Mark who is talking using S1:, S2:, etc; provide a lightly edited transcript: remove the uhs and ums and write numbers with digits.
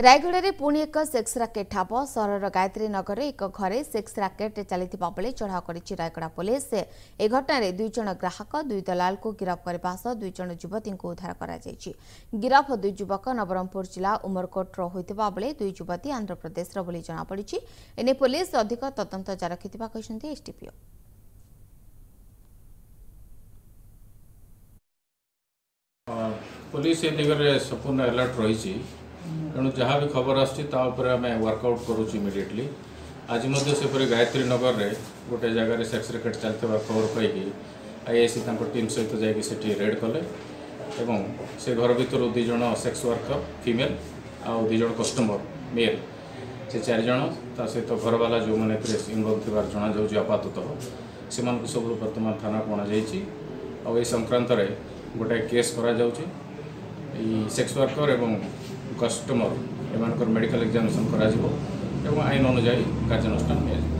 S1: रायगढ़ में पुणी एक सेक्स राकेट ठाप सहर गायत्री नगर एक घरे सेक्स राकेट चलता बेले चढ़ाऊ कर रायगढ़ पुलिस ए घटन दुई जन ग्राहक दुई दलाल को गिरफ्त करने सह दुई जन युवती को उद्धार कर गिरफ दुई युवक नवरंगपुर जिला उमरकोटर होता बेले दुई युवती आंध्र प्रदेश जमापड़ी एने पुलिस अधिक तदंत जारी रखिथिबा एसडीपीओ।
S2: पुलिस ए दिगरे संपूर्ण अलर्ट रही तेणु जहाँ भी खबर आम वर्कआउट करूँ इमिडिएटली आज से गायत्री नगर में गोटे जगह सेक्स रैकेट चलता खबर पाई आईआईसी टीम सहित जाकि रेड कले से घर भर दुई जन सेक्स वर्कर फीमेल आउ दुई जन कस्टमर मेल से 4 जन ता सहित घर वाला जो मैंने इनवल्व थी जना जाऊँगी आपाततः से सब बर्तमान थाना को अणाई संक्रांत गोटे केस करा सेक्स वर्कर एवं कस्टमर एम मेडिकल एग्जामिनेशन करा आईन अनुजाई कार्यानुष्ठान।